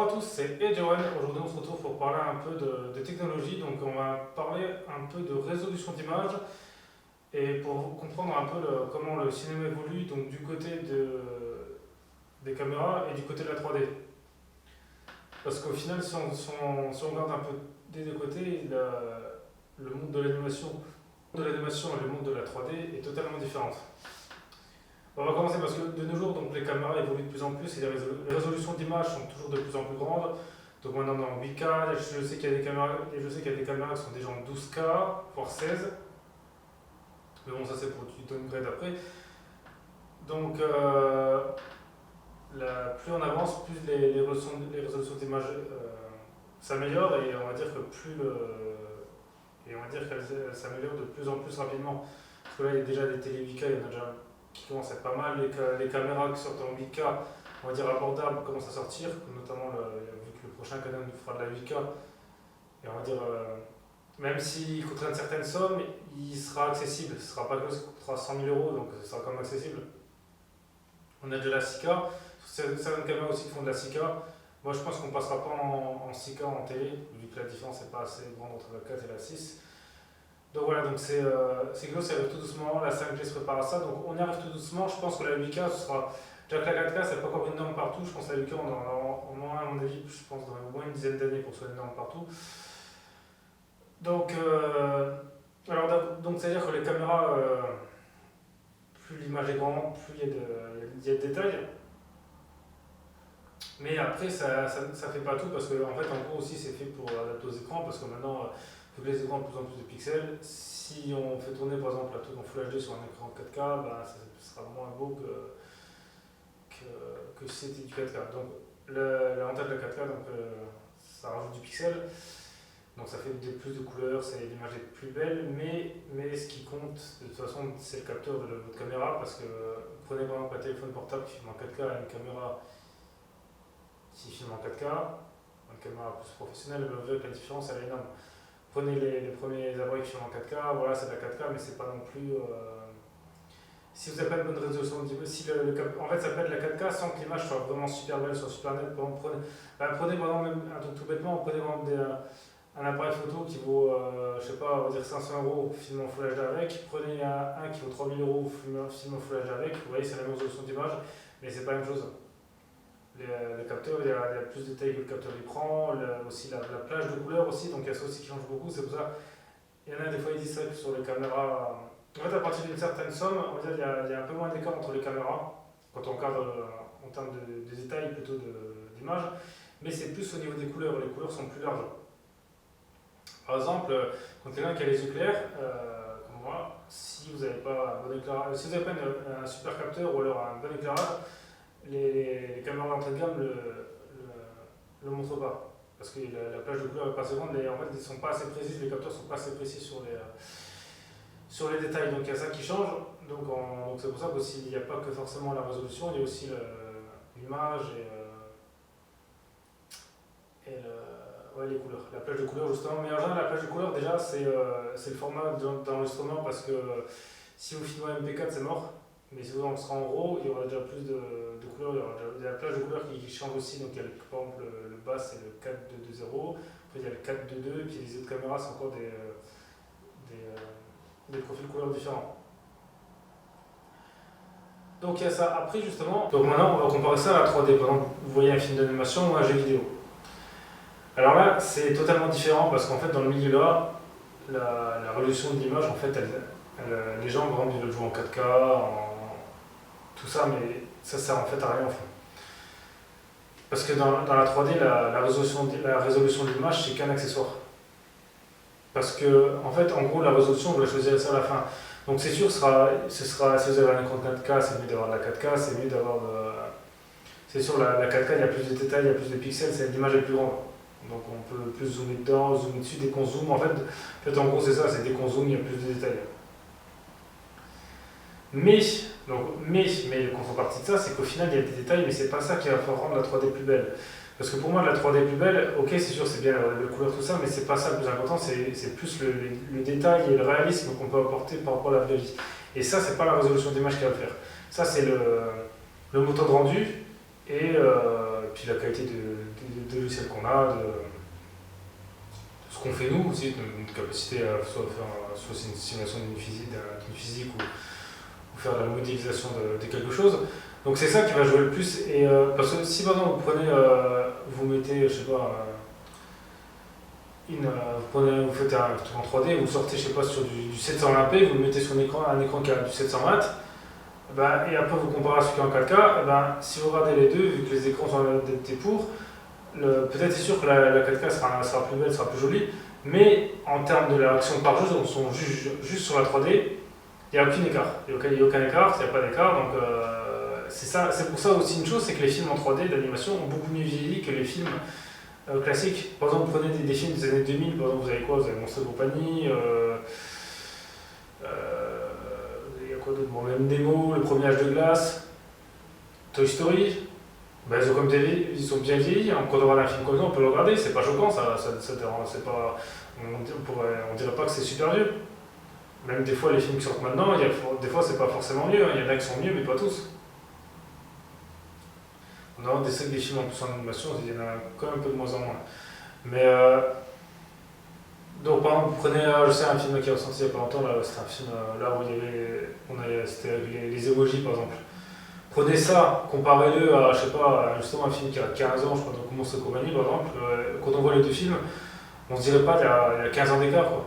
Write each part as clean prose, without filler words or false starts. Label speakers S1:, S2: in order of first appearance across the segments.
S1: Bonjour à tous, c'est Edjohan. Aujourd'hui on se retrouve pour parler un peu de technologie. Donc on va parler un peu de résolution d'image et pour comprendre un peu comment le cinéma évolue donc du côté des caméras et du côté de la 3D. Parce qu'au final si on regarde un peu des deux côtés, le monde de l'animation et le monde de la 3D est totalement différent. On va commencer parce que de nos jours, donc, les caméras évoluent de plus en plus et les résolutions d'image sont toujours de plus en plus grandes. Donc maintenant on est en 8K, je sais qu'il y a des caméras, et je sais qu'il y a des caméras qui sont déjà en 12K, voire 16. Mais bon, ça c'est pour du downgrade après. Donc plus on avance, plus les résolutions d'image s'améliorent et on va dire qu'elles s'améliorent de plus en plus rapidement. Parce que là il y a déjà des télé 8K, il y en a déjà qui commence à être pas mal. Les caméras qui sortent en 8K, on va dire abordables, commencent à sortir, notamment vu que le prochain Canon fera de la 8K. Et on va dire, même s'il coûtera une certaine somme, il sera accessible. Ce ne sera pas quelque chose qui coûtera 100 000 euros, donc ce sera quand même accessible. On a déjà la 6K, certaines caméras aussi qui font de la 6K. Moi je pense qu'on ne passera pas en 6K en télé, vu que la différence n'est pas assez grande entre la 4 et la 6. Donc voilà, donc c'est quelque chose qui arrive tout doucement, la 5G se prépare à ça, donc on y arrive tout doucement. Je pense que la 8K, ce sera. Déjà que la 4K, c'est pas encore une norme partout, je pense que la 8K, on aura au moins, à mon avis, je pense dans au moins une dizaine d'années pour que ce soit une norme partout. Donc, donc c'est-à-dire que les caméras, plus l'image est grande, plus il y a de détails. Mais après, ça fait pas tout parce que, en fait, en gros aussi, c'est fait pour adapter aux écrans parce que maintenant, vu que les écrans ont de plus en plus de pixels, si on fait tourner par exemple un truc en Full HD sur un écran 4K, bah, ça sera moins beau que si c'était du 4K. Donc l'avantage de la 4K, donc, ça rajoute du pixel, donc ça fait plus de couleurs, l'image est plus belle, mais ce qui compte de toute façon c'est le capteur de votre caméra parce que prenez par exemple un téléphone portable qui filme en 4K et une caméra qui filme en 4K, une caméra plus professionnelle, vous verrez que la différence elle est énorme. Prenez les premiers appareils qui filment en 4K, voilà c'est de la 4K, mais c'est pas non plus. Si vous n'avez pas une bonne résolution d'image, en fait ça peut être la 4K sans que l'image soit vraiment super belle, soit super nette. Prenez par exemple, même un truc tout bêtement, prenez par exemple un appareil photo qui vaut, je sais pas, on va dire 500 euros, filme en Full HD avec, prenez un qui vaut 3000 euros, filme en Full HD avec, vous voyez c'est la même résolution d'image, mais c'est pas la même chose. Le capteur, il y a plus de détails que le capteur il prend, aussi la plage de couleurs aussi, donc il y a ça aussi qui change beaucoup, c'est pour ça, il y en a des fois ils disent ça que sur les caméras, en fait à partir d'une certaine somme, on va dire il y a un peu moins d'écart entre les caméras, quand on regarde en termes de détails plutôt d'image, mais c'est plus au niveau des couleurs, les couleurs sont plus larges. Par exemple, quand quelqu'un qui a les yeux clairs, comme moi, si vous n'avez pas un bon éclairage, si vous n'avez pas un super capteur ou alors un bon éclairage, les caméras d'entrée de gamme le montrent pas. Parce que la plage de couleurs est pas assez grande, en fait, ils ne sont pas assez précis, les capteurs ne sont pas assez précis sur les détails. Donc il y a ça qui change. Donc c'est pour ça qu'il n'y a pas que forcément la résolution, il y a aussi l'image et les couleurs. La plage de couleurs, justement. Mais en général, la plage de couleurs, déjà, c'est le format d'enregistrement parce que si vous filmez en MP4, c'est mort. Mais si vous en serez en RAW, il y aura déjà plus de couleurs, il y a la plage de couleurs qui change aussi, donc il y a par exemple le bas c'est le 4-2-2-0, après il y a le 4-2-2, et puis les autres caméras c'est encore des profils couleurs différents. Donc il y a ça. Après justement, donc maintenant on va comparer ça à la 3D. Par exemple, vous voyez un film d'animation ou un jeu vidéo. Alors là c'est totalement différent parce qu'en fait dans le milieu là, la résolution de l'image en fait les gens par exemple ils veulent jouer en 4K, tout ça, mais ça sert en fait à rien en fait. Parce que dans la 3D, la résolution de l'image, c'est qu'un accessoire. Parce que, en fait, en gros, la résolution, on va choisir ça à la fin. Donc c'est sûr, si vous avez un écran de 4K, c'est mieux d'avoir de la 4K, c'est mieux d'avoir de. C'est sûr, la 4K, il y a plus de détails, il y a plus de pixels, l'image est plus grande. Donc on peut plus zoomer dedans, zoomer dessus, dès qu'on zoome, en fait en gros c'est ça, c'est dès qu'on zoome, il y a plus de détails. Mais la contrepartie de ça, c'est qu'au final, il y a des détails, mais c'est pas ça qui va faire rendre la 3D plus belle. Parce que pour moi, la 3D plus belle, ok, c'est sûr, c'est bien la couleur, tout ça, mais c'est pas ça le plus important, c'est plus le détail et le réalisme qu'on peut apporter par rapport à la vraie vie. Et ça, c'est pas la résolution d'image qui va le faire. Ça, c'est le moteur de rendu et puis la qualité de logiciel qu'on a, de ce qu'on fait nous aussi, de notre capacité à soit c'est une simulation d'une physique ou faire de la modélisation de quelque chose. Donc c'est ça qui va jouer le plus. Et, parce que si par exemple vous mettez, je sais pas, vous faites un truc en 3D, vous sortez, je sais pas, sur du 720p, vous le mettez sur un écran qui a du 720, et après vous comparez à celui qui est en 4K, si vous regardez les deux, vu que les écrans sont adaptés pour, peut-être c'est sûr que la 4K sera plus belle, sera plus jolie, mais en termes de la action par jeu, on sont juste sur la 3D, il n'y a aucun écart. Il n'y a aucun écart, il n'y a pas d'écart, donc c'est pour ça aussi une chose, c'est que les films en 3D d'animation ont beaucoup mieux vieilli que les films classiques. Par exemple, vous prenez des films des années 2000, par exemple, vous avez quoi? Vous avez Monstres et compagnie, il y a quoi d'autre? Bon, même Nemo, Le Premier Âge de Glace, Toy Story. Ils ont bien vieilli. Quand on regarde un film comme ça, on peut le regarder, c'est pas choquant, c'est pas, on dirait pas que c'est super vieux. Même des fois, les films qui sortent maintenant, des fois, c'est pas forcément mieux. Il y en a qui sont mieux, mais pas tous. On a des films en plus en animation, il y en a quand même un peu de moins en moins. Mais donc, par exemple, vous prenez, je sais, un film qui est ressorti il y a pas longtemps, c'était un film là où c'était les emojis par exemple. Prenez ça, comparez-le à, je sais pas, justement un film qui a 15 ans, je crois, donc Monstres et compagnie par exemple. Quand on voit les deux films, on se dirait pas qu'il y a 15 ans d'écart, quoi.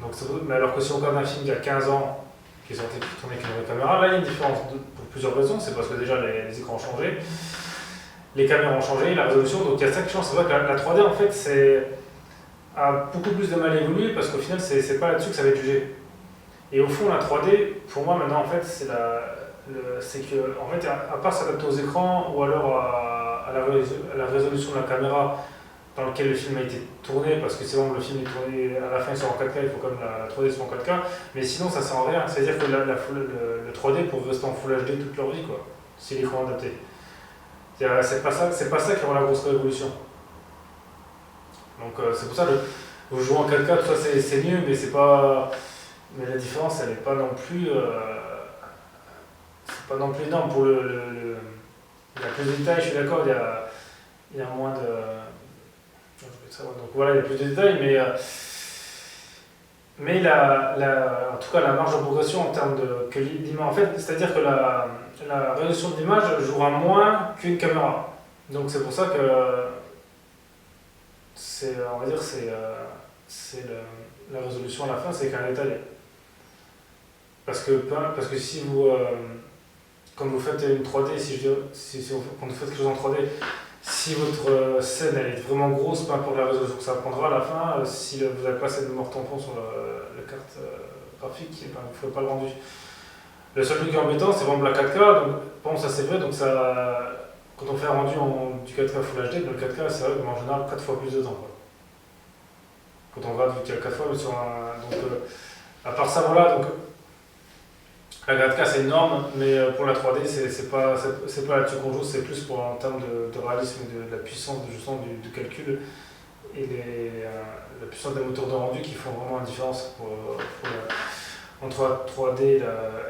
S1: Donc, mais alors que si on regarde un film qui a 15 ans, qui est sorti tourné avec une nouvelle caméra, là il y a une différence pour plusieurs raisons. C'est parce que déjà les écrans ont changé, les caméras ont changé, la résolution, donc il y a ça qui change. C'est vrai que la 3D en fait a beaucoup plus de mal évolué parce qu'au final c'est pas là-dessus que ça va être jugé. Et au fond la 3D, pour moi maintenant en fait c'est que en fait à part s'adapter aux écrans ou alors à la résolution de la caméra dans lequel le film a été tourné, parce que c'est bon, le film est tourné à la fin sur en 4K, il faut quand même la 3D soit en 4K, mais sinon ça sert à rien. C'est-à-dire que le 3D pour rester en Full HD toute leur vie, quoi, si l'écran est adapté. C'est pas ça qui rend la grosse révolution. Donc c'est pour ça que vous jouez en 4K, tout ça c'est mieux, mais c'est pas. Mais la différence elle n'est pas non plus. C'est pas non plus énorme pour il y a plus de détails, je suis d'accord, il y a moins de. Donc voilà, il y a plus de détails, mais en tout cas la marge de progression en termes que l'image, en fait, c'est-à-dire que la résolution de l'image jouera moins qu'une caméra. Donc c'est pour ça que on va dire la résolution à la fin, c'est qu'un détail. Parce que si vous quand vous faites une 3D, quand vous faites quelque chose en 3D, si votre scène elle est vraiment grosse, peu importe la résolution que ça prendra à la fin, si vous n'avez pas assez de mémoire tampon sur la carte graphique, vous ne ferez pas le rendu. Le seul truc qui est embêtant, c'est vraiment la 4K, donc bon, ça c'est vrai, donc quand on fait un rendu du 4K Full HD, dans le 4K, c'est vrai qu'en général 4 fois plus de temps. Quoi. Quand on regarde, vu qu'il y a 4 fois, mais à part ça, voilà, donc la 4K c'est énorme, mais pour la 3D, c'est pas là-dessus qu'on joue, c'est plus en termes de réalisme et de la puissance du calcul et la puissance des moteurs de rendu qui font vraiment la différence entre la 3D et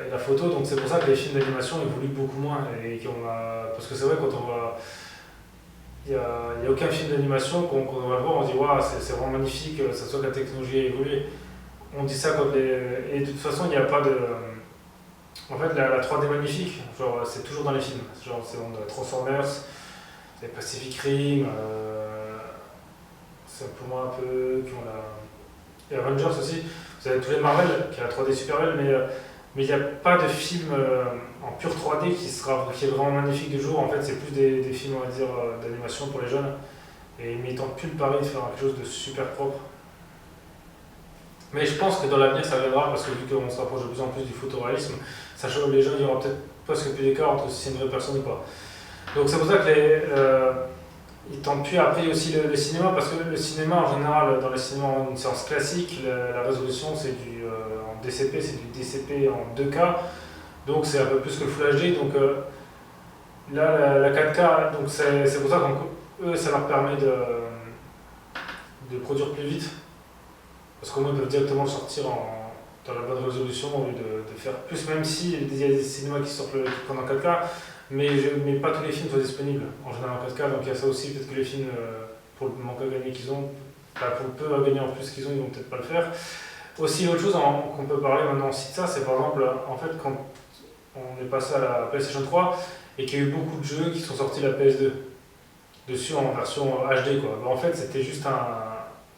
S1: la photo. Donc c'est pour ça que les films d'animation évoluent beaucoup moins. Parce que c'est vrai, quand on va. Il n'y a aucun film d'animation quand on va le voir, on se dit waouh, c'est vraiment magnifique, ça soit que la technologie a évolué. On dit ça et de toute façon, il n'y a pas de. En fait, la 3D magnifique, genre, c'est toujours dans les films. Genre, c'est dans Transformers, c'est Pacific Rim, c'est pour moi un peu. Et Avengers aussi. Vous avez tous les Marvel qui a la 3D super belle, mais il n'y a pas de film en pure 3D qui est vraiment magnifique du jour. En fait, c'est plus des films, on va dire, d'animation pour les jeunes. Et ils tentent plus le pari de faire quelque chose de super propre. Mais je pense que dans l'avenir ça viendra parce que vu qu'on se rapproche de plus en plus du photoréalisme, sachant que les jeunes, il y aura peut-être presque plus d'écart entre si c'est une vraie personne ou pas. Donc c'est pour ça que ils tentent plus. Après il y a aussi le cinéma, parce que le cinéma en général, dans le cinéma en une séance classique, la résolution c'est en DCP, c'est du DCP en 2K, donc c'est un peu plus que le Full HD. Donc là la 4K, donc c'est pour ça qu'eux ça leur permet de produire plus vite. Parce qu'au moins ils peuvent directement le sortir dans la bonne résolution au lieu de faire plus, même si il y a des cinémas qui sortent qui prennent en 4K, mais pas tous les films sont disponibles en général en 4K, donc il y a ça aussi, peut-être que les films, pour le manque à gagner qu'ils ont, pour le peu à gagner en plus qu'ils ont, ils vont peut-être pas le faire. Aussi, l'autre chose qu'on peut parler maintenant aussi de ça, c'est par exemple, en fait, quand on est passé à la PlayStation 3 et qu'il y a eu beaucoup de jeux qui sont sortis la PS2 dessus en version HD, quoi. En fait, c'était juste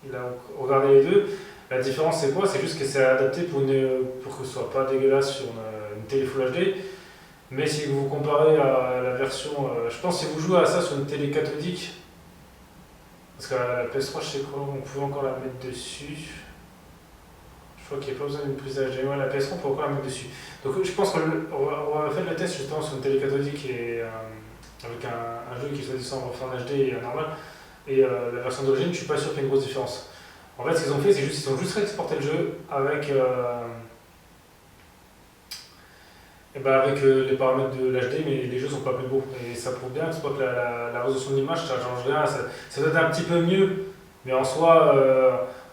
S1: il a regardé les deux. La différence, c'est quoi? C'est juste que c'est adapté pour que ce soit pas dégueulasse sur une télé Full HD. Mais si vous comparez à la version. Je pense que si vous jouez à ça sur une télé cathodique, parce que la PS3, je sais quoi, on pouvait encore la mettre dessus. Je crois qu'il n'y a pas besoin d'une prise HDMI. La PS3, on peut encore la mettre dessus. Donc je pense qu'on va faire le test justement sur une télé cathodique et avec un jeu qui soit en format HD et normal. Et la version d'origine, je suis pas sûr qu'il y ait une grosse différence. En fait, ce qu'ils ont fait, c'est juste qu'ils ont juste réexporté le jeu avec, avec les paramètres de l'HD, mais les jeux sont pas plus beaux. Et ça prouve bien que c'est pas que la résolution de l'image, ça change rien. Ça doit être un petit peu mieux, mais en soi,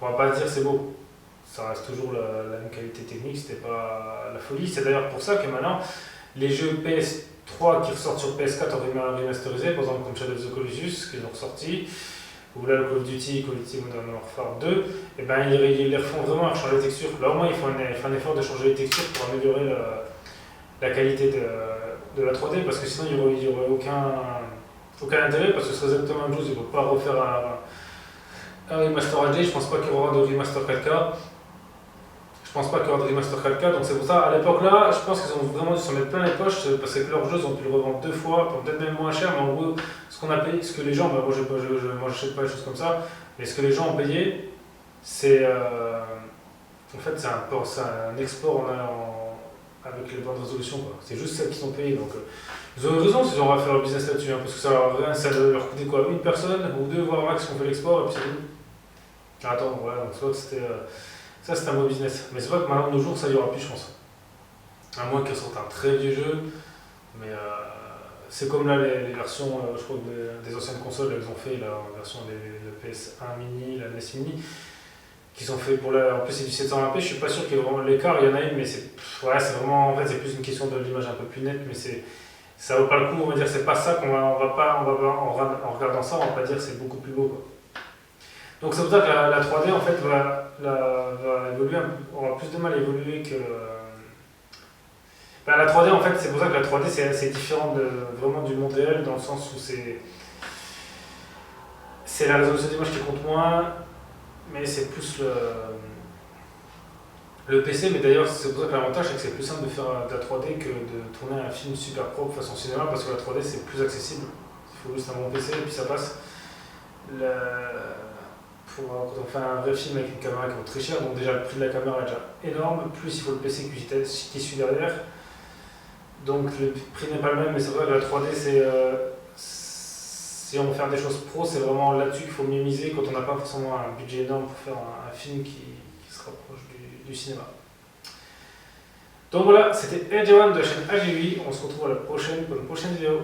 S1: on va pas dire c'est beau. Ça reste toujours la même qualité technique, c'était pas la folie. C'est d'ailleurs pour ça que maintenant, les jeux PS3 qui ressortent sur PS4 en remasterisé, par exemple comme Shadow of the Colossus, qu'ils ont ressorti, ou là le Call of Duty Modern Warfare 2, et ben ils les refont vraiment à changer les textures. Là au moins ils font un effort de changer les textures pour améliorer la qualité de la 3D, parce que sinon il n'y aurait aucun intérêt, parce que ce serait exactement la même chose, ils ne peuvent pas refaire un remaster HD, je pense pas qu'il y aura de remaster 4K. Je pense pas qu'il y aura de remaster 4K, donc c'est pour ça, à l'époque là, je pense qu'ils ont vraiment dû s'en mettre plein les poches, parce que leurs jeux, ils ont pu le revendre 2 fois, peut-être même moins cher, mais en gros, ce qu'on a payé, ce que les gens, moi j'achète pas des choses comme ça, mais ce que les gens ont payé, c'est en fait c'est un export avec les bandes de résolution, quoi. C'est juste celles qui sont payées, donc ils ont eu raison s'ils ont faire leur business là-dessus, parce que ça leur coûtait quoi, une personne ou deux voire max qui ont fait l'export, et puis c'est tout. Attends, voilà, donc soit c'était. Ça, c'est un beau business. Mais c'est vrai que maintenant, de nos jours, ça y aura plus, je pense. À moins qu'ils sortent un très vieux jeu. Mais c'est comme là, les versions, je crois, des anciennes consoles, elles ont fait la version de PS1 mini, la NES mini, qui sont fait pour la. En plus, c'est du 720p. Je suis pas sûr qu'il y ait vraiment de l'écart. Il y en a une, mais c'est vraiment. En fait, c'est plus une question de l'image un peu plus nette. Mais ça vaut pas le coup. On va dire, c'est pas ça en regardant ça, on va pas dire que c'est beaucoup plus beau, quoi. Donc c'est pour ça que la 3D en fait va évoluer, aura plus de mal à évoluer que. La 3D en fait, c'est pour ça que la 3D c'est assez différent vraiment du monde réel, dans le sens où c'est la résolution d'image qui compte moins, mais c'est plus le PC. Mais d'ailleurs c'est pour ça que l'avantage c'est que c'est plus simple de faire de la 3D que de tourner un film super propre façon cinéma, parce que la 3D c'est plus accessible. Il faut juste un bon PC et puis ça passe. Quand on fait un vrai film avec une caméra qui coûte très cher, donc déjà le prix de la caméra est déjà énorme, plus il faut le PC qui suit derrière. Donc le prix n'est pas le même, mais c'est vrai que la 3D, si on veut faire des choses pro, c'est vraiment là-dessus qu'il faut miser quand on n'a pas forcément un budget énorme pour faire un film qui se rapproche du cinéma. Donc voilà, c'était AJ1 de la chaîne AG8, on se retrouve pour une prochaine vidéo.